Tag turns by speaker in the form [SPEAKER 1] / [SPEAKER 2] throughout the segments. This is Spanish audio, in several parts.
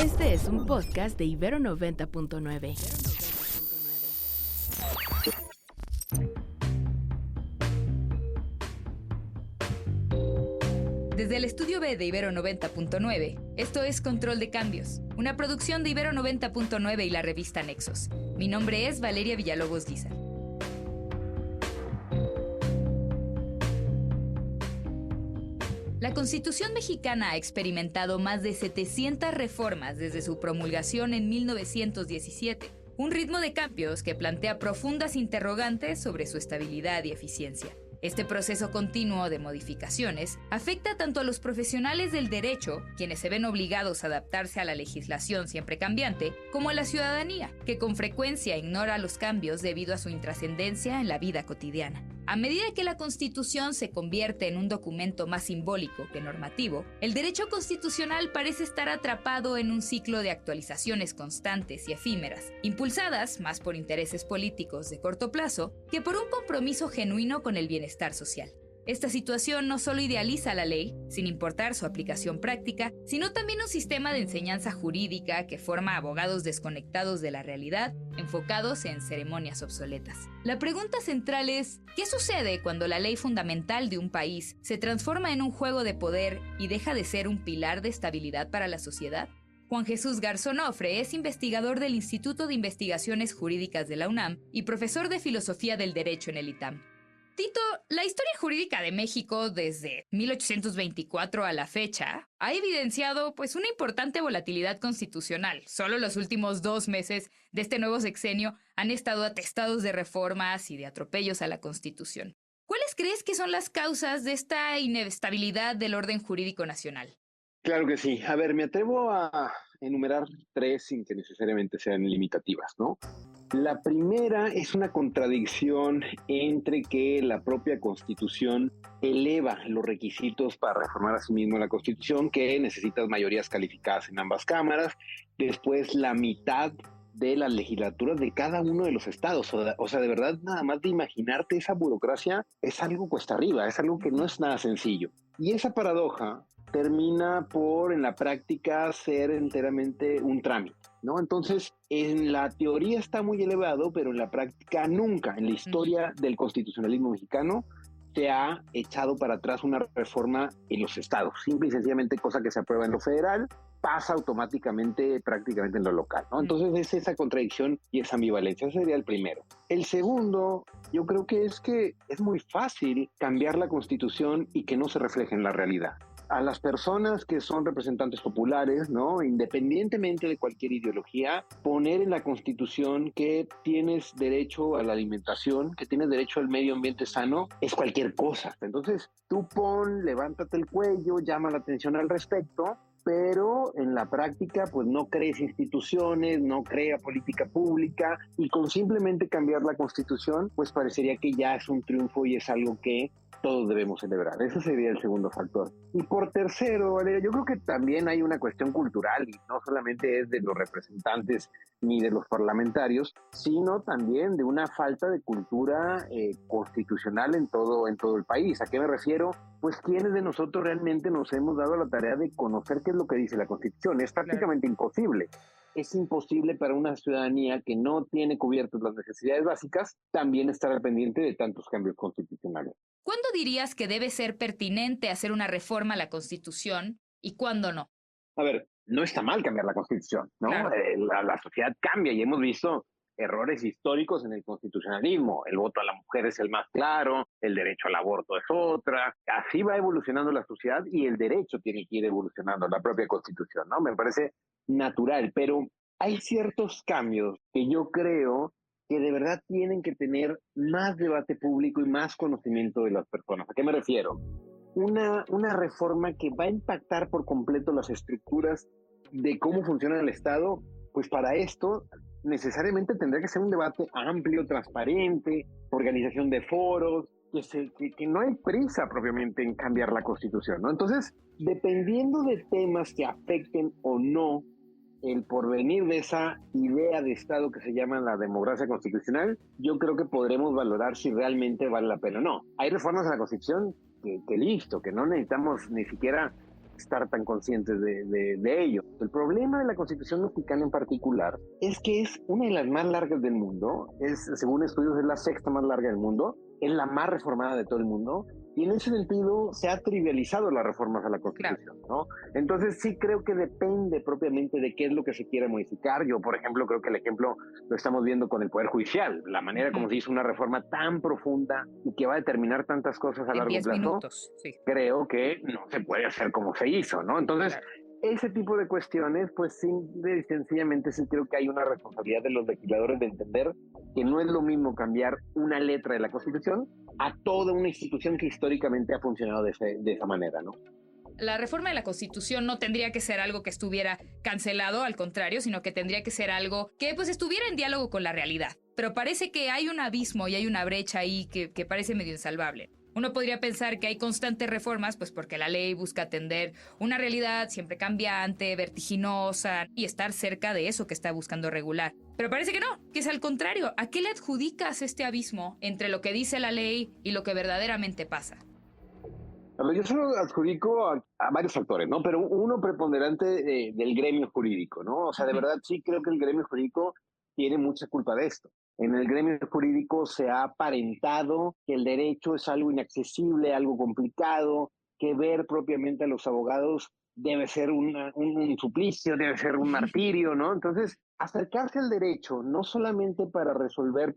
[SPEAKER 1] Este es un podcast de Ibero 90.9.
[SPEAKER 2] Desde el estudio B de Ibero 90.9, esto es Control de Cambios, una producción de Ibero 90.9 y la revista Nexos. Mi nombre es Valeria Villalobos Guizar. La Constitución mexicana ha experimentado más de 700 reformas desde su promulgación en 1917, un ritmo de cambios que plantea profundas interrogantes sobre su estabilidad y eficiencia. Este proceso continuo de modificaciones afecta tanto a los profesionales del derecho, quienes se ven obligados a adaptarse a la legislación siempre cambiante, como a la ciudadanía, que con frecuencia ignora los cambios debido a su intrascendencia en la vida cotidiana. A medida que la Constitución se convierte en un documento más simbólico que normativo, el derecho constitucional parece estar atrapado en un ciclo de actualizaciones constantes y efímeras, impulsadas más por intereses políticos de corto plazo que por un compromiso genuino con el bienestar social. Esta situación no solo idealiza la ley, sin importar su aplicación práctica, sino también un sistema de enseñanza jurídica que forma abogados desconectados de la realidad, enfocados en ceremonias obsoletas. La pregunta central es, ¿qué sucede cuando la ley fundamental de un país se transforma en un juego de poder y deja de ser un pilar de estabilidad para la sociedad? Juan Jesús Garzón Ofre es investigador del Instituto de Investigaciones Jurídicas de la UNAM y profesor de Filosofía del Derecho en el ITAM. Tito, la historia jurídica de México desde 1824 a la fecha ha evidenciado una importante volatilidad constitucional. Solo los últimos 2 meses de este nuevo sexenio han estado atestados de reformas y de atropellos a la Constitución. ¿Cuáles crees que son las causas de esta inestabilidad del orden jurídico nacional?
[SPEAKER 3] Claro que sí. A ver, me atrevo a enumerar 3 sin que necesariamente sean limitativas, ¿no? La primera es una contradicción entre que la propia Constitución eleva los requisitos para reformar a sí mismo la Constitución, que necesitas mayorías calificadas en ambas cámaras, después la mitad de las legislaturas de cada uno de los estados. O sea, de verdad, nada más de imaginarte esa burocracia es algo cuesta arriba, es algo que no es nada sencillo. Y esa paradoja termina por, en la práctica, ser enteramente un trámite, ¿no? Entonces, en la teoría está muy elevado, pero en la práctica nunca, en la historia del constitucionalismo mexicano, se ha echado para atrás una reforma en los estados. Simple y sencillamente, cosa que se aprueba en lo federal, pasa automáticamente prácticamente en lo local, ¿no? Entonces es esa contradicción y esa ambivalencia. Ese sería el primero. El segundo, yo creo que es muy fácil cambiar la Constitución y que no se refleje en la realidad. A las personas que son representantes populares, ¿no? Independientemente de cualquier ideología, poner en la Constitución que tienes derecho a la alimentación, que tienes derecho al medio ambiente sano, es cualquier cosa. Entonces, tú levántate el cuello, llama la atención al respecto, pero en la práctica pues no crees instituciones, no crea política pública, y con simplemente cambiar la Constitución pues parecería que ya es un triunfo y es algo que todos debemos celebrar. Ese sería el segundo factor. Y por tercero, Valeria, yo creo que también hay una cuestión cultural, y no solamente es de los representantes ni de los parlamentarios, sino también de una falta de cultura constitucional en todo el país. ¿A qué me refiero? Pues ¿quiénes de nosotros realmente nos hemos dado la tarea de conocer qué es lo que dice la Constitución? Es prácticamente imposible. Es imposible para una ciudadanía que no tiene cubiertas las necesidades básicas también estar al pendiente de tantos cambios constitucionales.
[SPEAKER 2] ¿Cuándo dirías que debe ser pertinente hacer una reforma a la Constitución y cuándo no?
[SPEAKER 3] A ver, no está mal cambiar la Constitución, ¿no?
[SPEAKER 2] Claro.
[SPEAKER 3] La sociedad cambia y hemos visto errores históricos en el constitucionalismo. El voto a la mujer es el más claro, el derecho al aborto es otra. Así va evolucionando la sociedad y el derecho tiene que ir evolucionando, la propia Constitución, ¿no? Me parece natural, pero hay ciertos cambios que yo creo que de verdad tienen que tener más debate público y más conocimiento de las personas. ¿A qué me refiero? Una reforma que va a impactar por completo las estructuras de cómo funciona el Estado, pues para esto necesariamente tendría que ser un debate amplio, transparente, organización de foros, que no hay prisa propiamente en cambiar la Constitución, ¿no? Entonces, dependiendo de temas que afecten o no el porvenir de esa idea de Estado que se llama la democracia constitucional, yo creo que podremos valorar si realmente vale la pena o no. Hay reformas a la Constitución que listo, que no necesitamos ni siquiera estar tan conscientes de ello. El problema de la Constitución mexicana en particular es que es una de las más largas del mundo, según estudios es la sexta más larga del mundo, es la más reformada de todo el mundo, y en ese sentido se ha trivializado las reformas a la Constitución, ¿no? Entonces sí creo que depende propiamente de qué es lo que se quiere modificar. Yo, por ejemplo, creo que el ejemplo lo estamos viendo con el Poder Judicial, la manera como se hizo una reforma tan profunda y que va a determinar tantas cosas a largo plazo.
[SPEAKER 2] 10 minutos, sí.
[SPEAKER 3] Creo que no se puede hacer como se hizo, ¿no? Entonces, ese tipo de cuestiones, pues sencillamente sí creo que hay una responsabilidad de los legisladores de entender que no es lo mismo cambiar una letra de la Constitución a toda una institución que históricamente ha funcionado de esa manera, ¿no?
[SPEAKER 2] La reforma de la Constitución no tendría que ser algo que estuviera cancelado, al contrario, sino que tendría que ser algo que pues estuviera en diálogo con la realidad. Pero parece que hay un abismo y hay una brecha ahí que parece medio insalvable. Uno podría pensar que hay constantes reformas, pues porque la ley busca atender una realidad siempre cambiante, vertiginosa, y estar cerca de eso que está buscando regular. Pero parece que no, que es al contrario. ¿A qué le adjudicas este abismo entre lo que dice la ley y lo que verdaderamente pasa?
[SPEAKER 3] Yo se lo adjudico a varios factores, ¿no? Pero uno preponderante del gremio jurídico, ¿no? O sea, de verdad sí creo que el gremio jurídico tiene mucha culpa de esto. En el gremio jurídico se ha aparentado que el derecho es algo inaccesible, algo complicado, que ver propiamente a los abogados debe ser un suplicio, debe ser un martirio, ¿no? Entonces, acercarse al derecho no solamente para resolver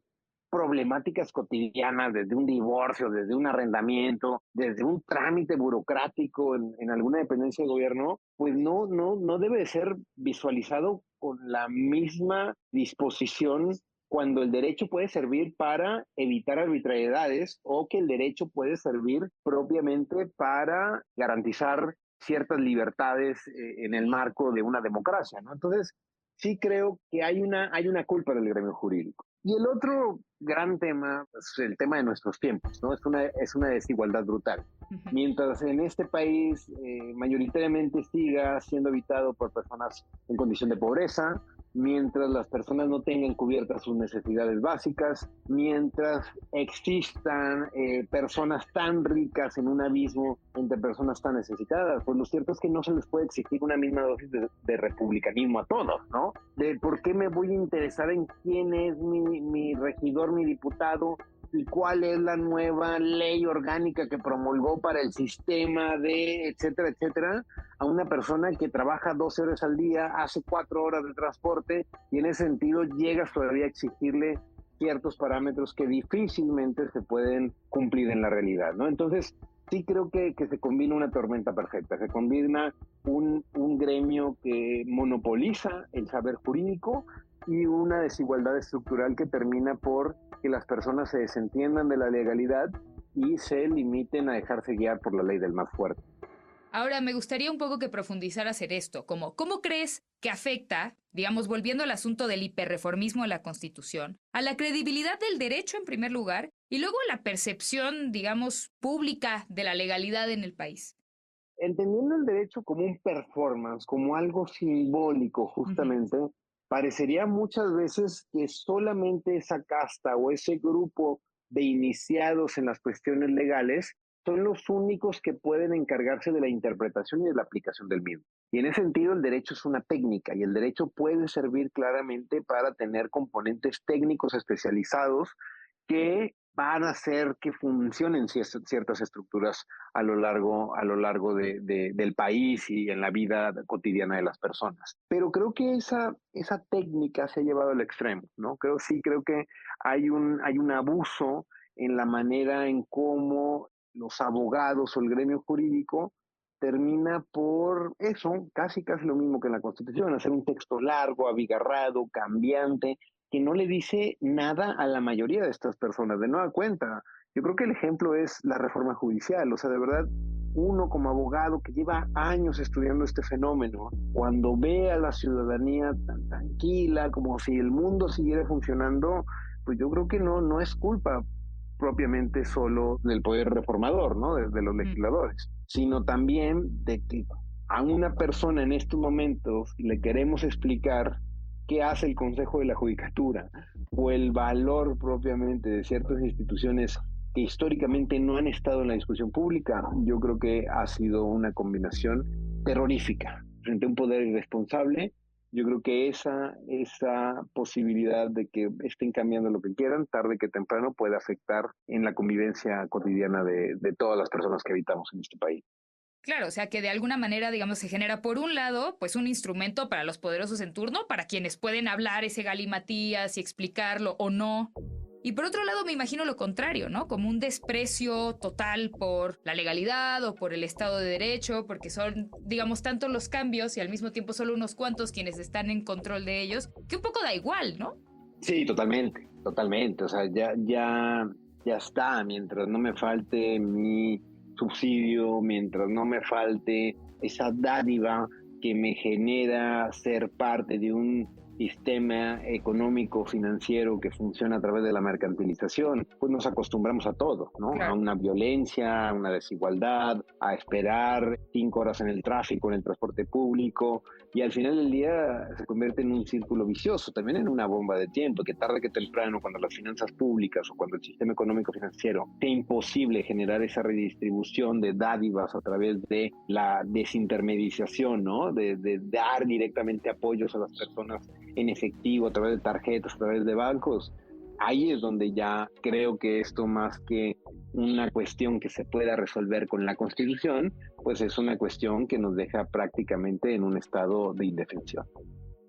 [SPEAKER 3] problemáticas cotidianas, desde un divorcio, desde un arrendamiento, desde un trámite burocrático en alguna dependencia de gobierno, pues no debe ser visualizado con la misma disposición cuando el derecho puede servir para evitar arbitrariedades o que el derecho puede servir propiamente para garantizar ciertas libertades en el marco de una democracia, ¿no? Entonces, sí creo que hay una culpa del gremio jurídico. Y el otro gran tema es el tema de nuestros tiempos, ¿no? Es una desigualdad brutal. Mientras en este país mayoritariamente siga siendo habitado por personas en condición de pobreza, mientras las personas no tengan cubiertas sus necesidades básicas, mientras existan personas tan ricas en un abismo entre personas tan necesitadas, pues lo cierto es que no se les puede exigir una misma dosis de republicanismo a todos, ¿no? De por qué me voy a interesar en quién es mi regidor, mi diputado, y cuál es la nueva ley orgánica que promulgó para el sistema de etcétera, etcétera, a una persona que trabaja 12 horas al día, hace 4 horas de transporte, y en ese sentido llegas todavía a exigirle ciertos parámetros que difícilmente se pueden cumplir en la realidad, ¿no? Entonces, sí creo que se combina una tormenta perfecta, se combina un gremio que monopoliza el saber jurídico y una desigualdad estructural que termina por que las personas se desentiendan de la legalidad y se limiten a dejarse guiar por la ley del más fuerte.
[SPEAKER 2] Ahora, me gustaría un poco que profundizaras en esto, como ¿cómo crees que afecta, digamos, volviendo al asunto del hiperreformismo de la Constitución, a la credibilidad del derecho en primer lugar y luego a la percepción, digamos, pública de la legalidad en el país?
[SPEAKER 3] Entendiendo el derecho como un performance, como algo simbólico justamente, parecería muchas veces que solamente esa casta o ese grupo de iniciados en las cuestiones legales son los únicos que pueden encargarse de la interpretación y de la aplicación del mismo. Y en ese sentido el derecho es una técnica y el derecho puede servir claramente para tener componentes técnicos especializados que van a hacer que funcionen ciertas estructuras a lo largo del país y en la vida cotidiana de las personas. Pero creo que esa técnica se ha llevado al extremo, ¿no? Creo que hay un abuso en la manera en cómo los abogados o el gremio jurídico termina por eso, casi lo mismo que en la Constitución, hacer un texto largo, abigarrado, cambiante, que no le dice nada a la mayoría de estas personas. De nueva cuenta, yo creo que el ejemplo es la reforma judicial. O sea, de verdad, uno como abogado que lleva años estudiando este fenómeno, cuando ve a la ciudadanía tan tranquila, como si el mundo siguiera funcionando, pues yo creo que no es culpa propiamente solo del poder reformador, ¿no? De los legisladores, sino también de que a una persona en estos momentos le queremos explicar qué hace el Consejo de la Judicatura o el valor propiamente de ciertas instituciones que históricamente no han estado en la discusión pública, yo creo que ha sido una combinación terrorífica frente a un poder irresponsable. Yo creo que esa posibilidad de que estén cambiando lo que quieran, tarde que temprano, puede afectar en la convivencia cotidiana de todas las personas que habitamos en este país.
[SPEAKER 2] Claro, o sea que de alguna manera, digamos, se genera por un lado, pues un instrumento para los poderosos en turno, para quienes pueden hablar ese galimatías y explicarlo o no. Y por otro lado, me imagino lo contrario, ¿no? Como un desprecio total por la legalidad o por el Estado de Derecho, porque son, digamos, tantos los cambios y al mismo tiempo solo unos cuantos quienes están en control de ellos, que un poco da igual, ¿no?
[SPEAKER 3] Sí, totalmente, totalmente. O sea, ya está. Mientras no me falte mi subsidio, mientras no me falte esa dádiva que me genera ser parte de un sistema económico financiero que funciona a través de la mercantilización, pues nos acostumbramos a todo, ¿no?
[SPEAKER 2] Claro.
[SPEAKER 3] A una violencia, a una desigualdad, a esperar 5 horas en el tráfico, en el transporte público, y al final del día se convierte en un círculo vicioso, también en una bomba de tiempo, que tarde que temprano, cuando las finanzas públicas o cuando el sistema económico financiero sea imposible generar esa redistribución de dádivas a través de la desintermediación, ¿no? De dar directamente apoyos a las personas en efectivo, a través de tarjetas, a través de bancos. Ahí es donde ya creo que esto, más que una cuestión que se pueda resolver con la Constitución, pues es una cuestión que nos deja prácticamente en un estado de indefensión.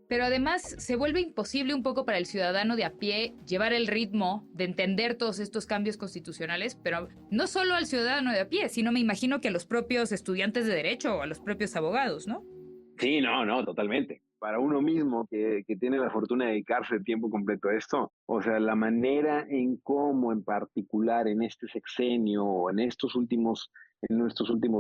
[SPEAKER 2] Pero además se vuelve imposible un poco para el ciudadano de a pie llevar el ritmo de entender todos estos cambios constitucionales, pero no solo al ciudadano de a pie, sino me imagino que a los propios estudiantes de derecho o a los propios abogados, ¿no?
[SPEAKER 3] Sí, no, totalmente. Para uno mismo que tiene la fortuna de dedicarse de tiempo completo a esto, o sea, la manera en cómo en particular en este sexenio o en nuestros últimos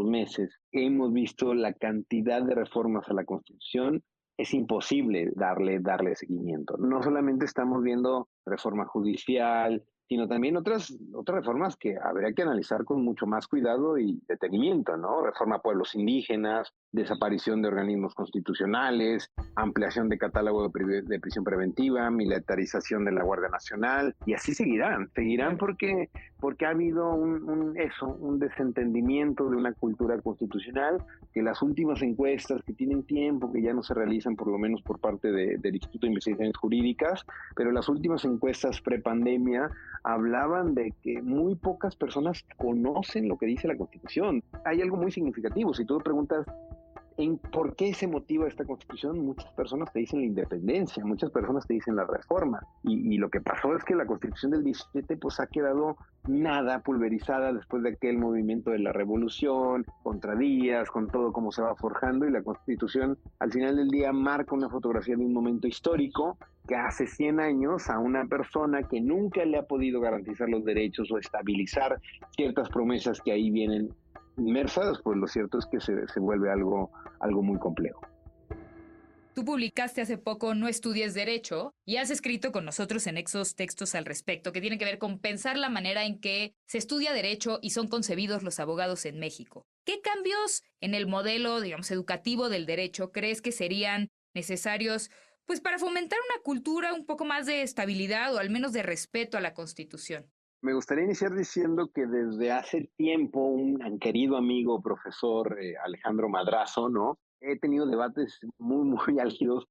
[SPEAKER 3] meses hemos visto la cantidad de reformas a la Constitución, es imposible darle seguimiento. No solamente estamos viendo reforma judicial, sino también otras reformas que habría que analizar con mucho más cuidado y detenimiento, ¿no? Reforma a pueblos indígenas, desaparición de organismos constitucionales, ampliación de catálogo de prisión preventiva, militarización de la Guardia Nacional, y así seguirán porque ha habido un desentendimiento de una cultura constitucional, que las últimas encuestas que tienen tiempo, que ya no se realizan por lo menos por parte del Instituto de Investigaciones Jurídicas, pero las últimas encuestas prepandemia hablaban de que muy pocas personas conocen lo que dice la Constitución. Hay algo muy significativo. Si tú preguntas por qué se motiva esta Constitución, muchas personas te dicen la independencia, muchas personas te dicen la reforma. Y lo que pasó es que la Constitución del 17 pues ha quedado nada, pulverizada después de aquel movimiento de la revolución, contra Díaz, con todo cómo se va forjando, y la Constitución al final del día marca una fotografía de un momento histórico que hace 100 años a una persona que nunca le ha podido garantizar los derechos o estabilizar ciertas promesas que ahí vienen inmersas, pues lo cierto es que se vuelve algo muy complejo.
[SPEAKER 2] Tú publicaste hace poco No estudies Derecho y has escrito con nosotros en Exos textos al respecto que tienen que ver con pensar la manera en que se estudia Derecho y son concebidos los abogados en México. ¿Qué cambios en el modelo, digamos, educativo del derecho crees que serían necesarios, pues, para fomentar una cultura un poco más de estabilidad o al menos de respeto a la Constitución?
[SPEAKER 3] Me gustaría iniciar diciendo que desde hace tiempo un querido amigo, profesor Alejandro Madrazo, ¿no? He tenido debates muy álgidos,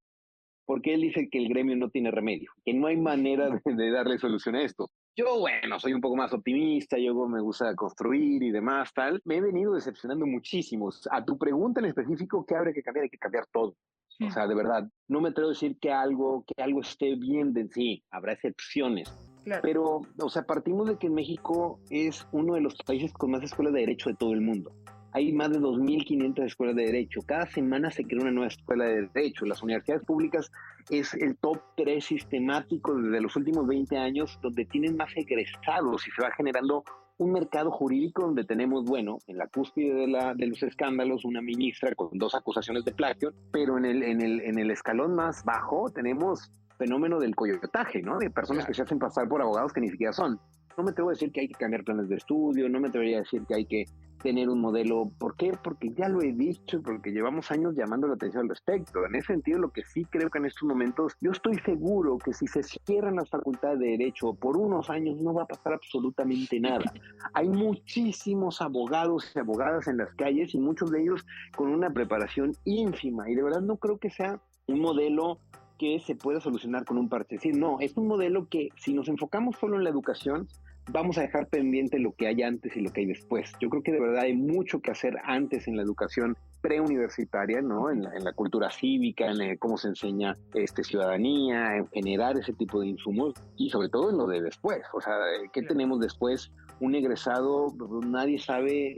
[SPEAKER 3] porque él dice que el gremio no tiene remedio, que no hay manera de darle solución a esto. Yo, bueno, soy un poco más optimista, yo me gusta construir y demás, tal. Me he venido decepcionando muchísimo. A tu pregunta en específico, ¿qué habría que cambiar? Hay que cambiar todo. O sea, de verdad, no me atrevo a decir que algo esté bien de sí, habrá excepciones.
[SPEAKER 2] Claro.
[SPEAKER 3] Pero, o sea, partimos de que México es uno de los países con más escuelas de derecho de todo el mundo. Hay más de 2.500 escuelas de derecho. Cada semana se crea una nueva escuela de derecho. Las universidades públicas es el top 3 sistemático desde los últimos 20 años, donde tienen más egresados, y se va generando un mercado jurídico donde tenemos, bueno, en la cúspide de los escándalos, una ministra con 2 acusaciones de plagio, pero en el escalón más bajo tenemos fenómeno del coyotaje, ¿no? De personas que se hacen pasar por abogados que ni siquiera son. No me atrevo a decir que hay que cambiar planes de estudio, no me atrevería a decir que hay que tener un modelo. ¿Por qué? Porque ya lo he dicho, porque llevamos años llamando la atención al respecto. En ese sentido, lo que sí creo que en estos momentos, yo estoy seguro que si se cierran las facultades de Derecho por unos años no va a pasar absolutamente nada. Hay muchísimos abogados y abogadas en las calles y muchos de ellos con una preparación ínfima, y de verdad no creo que sea un modelo que se pueda solucionar con un parche. Sí, no, es un modelo que si nos enfocamos solo en la educación, vamos a dejar pendiente lo que hay antes y lo que hay después. Yo creo que de verdad hay mucho que hacer antes en la educación preuniversitaria, ¿no? En la cultura cívica, en cómo se enseña ciudadanía, en generar ese tipo de insumos y sobre todo en lo de después. O sea, ¿qué tenemos después? Un egresado, nadie sabe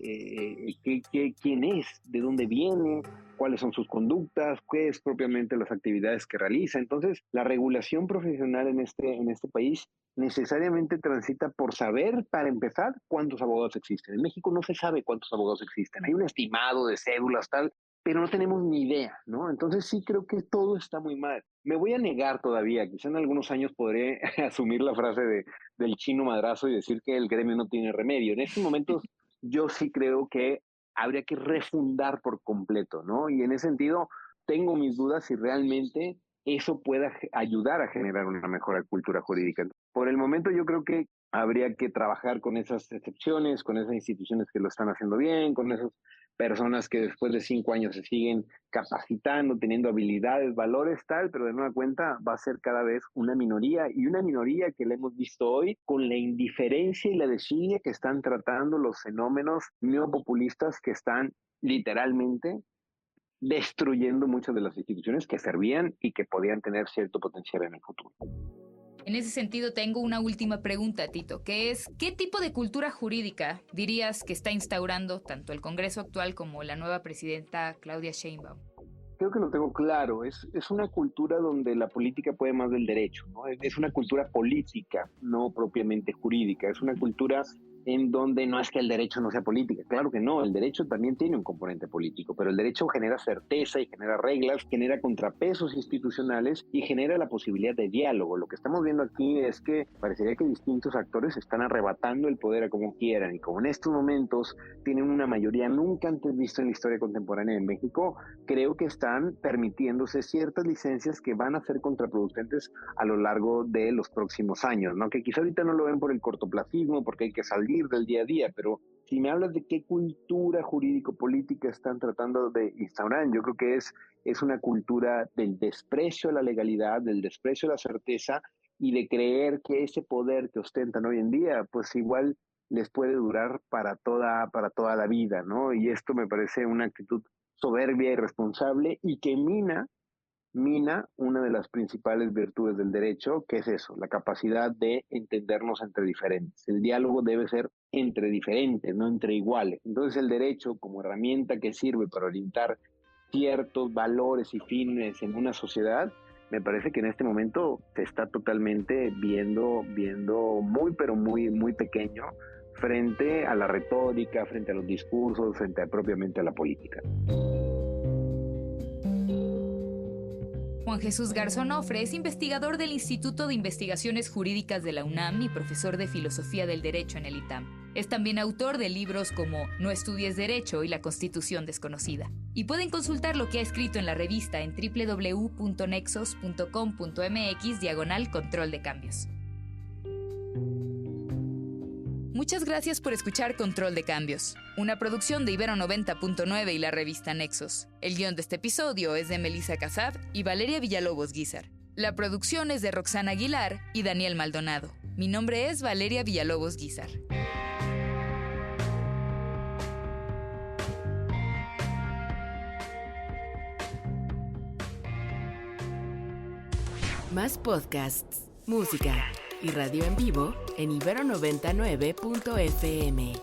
[SPEAKER 3] quién es, de dónde viene, cuáles son sus conductas, qué es propiamente las actividades que realiza. Entonces, la regulación profesional en este país necesariamente transita por saber, para empezar, cuántos abogados existen. En México no se sabe cuántos abogados existen. Hay un estimado de cédulas, tal, pero no tenemos ni idea, ¿no? Entonces sí creo que todo está muy mal. Me voy a negar todavía, quizá en algunos años podré asumir la frase del chino madrazo y decir que el gremio no tiene remedio. En estos momentos yo sí creo que habría que refundar por completo, ¿no? Y en ese sentido tengo mis dudas si realmente eso pueda ayudar a generar una mejor cultura jurídica. Por el momento yo creo que habría que trabajar con esas excepciones, con esas instituciones que lo están haciendo bien, con esas personas que después de 5 años se siguen capacitando, teniendo habilidades, valores, tal, pero de nueva cuenta va a ser cada vez una minoría, y una minoría que la hemos visto hoy con la indiferencia y la desidia que están tratando los fenómenos neopopulistas que están literalmente destruyendo muchas de las instituciones que servían y que podían tener cierto potencial en el futuro.
[SPEAKER 2] En ese sentido, tengo una última pregunta, Tito, que es, ¿qué tipo de cultura jurídica dirías que está instaurando tanto el Congreso actual como la nueva presidenta Claudia Sheinbaum?
[SPEAKER 3] Creo que lo tengo claro, es una cultura donde la política puede más del derecho, ¿no? Es una cultura política, no propiamente jurídica, es una cultura en donde no es que el derecho no sea política, claro que no, el derecho también tiene un componente político, pero el derecho genera certeza y genera reglas, genera contrapesos institucionales y genera la posibilidad de diálogo. Lo que estamos viendo aquí es que parecería que distintos actores están arrebatando el poder a como quieran, y como en estos momentos tienen una mayoría nunca antes vista en la historia contemporánea de México, creo que están permitiéndose ciertas licencias que van a ser contraproducentes a lo largo de los próximos años, ¿no? Que quizá ahorita no lo ven por el cortoplacismo, porque hay que salir del día a día, pero si me hablas de qué cultura jurídico-política están tratando de instaurar, yo creo que es una cultura del desprecio a la legalidad, del desprecio a la certeza y de creer que ese poder que ostentan hoy en día, pues igual les puede durar para toda la vida, ¿no? Y esto me parece una actitud soberbia, irresponsable y que mina una de las principales virtudes del derecho, que es eso, la capacidad de entendernos entre diferentes. El diálogo debe ser entre diferentes, no entre iguales. Entonces el derecho, como herramienta que sirve para orientar ciertos valores y fines en una sociedad, me parece que en este momento se está totalmente viendo muy, pero muy, muy pequeño frente a la retórica, frente a los discursos, propiamente a la política.
[SPEAKER 2] Juan Jesús Garzonofre es investigador del Instituto de Investigaciones Jurídicas de la UNAM y profesor de Filosofía del Derecho en el ITAM. Es también autor de libros como No estudies Derecho y La Constitución Desconocida. Y pueden consultar lo que ha escrito en la revista en www.nexos.com.mx/control de cambios. Muchas gracias por escuchar Control de Cambios, una producción de Ibero 90.9 y la revista Nexos. El guión de este episodio es de Melissa Casab y Valeria Villalobos Guízar. La producción es de Roxana Aguilar y Daniel Maldonado. Mi nombre es Valeria Villalobos Guízar.
[SPEAKER 1] Más podcasts, música y radio en vivo en Ibero 99.fm.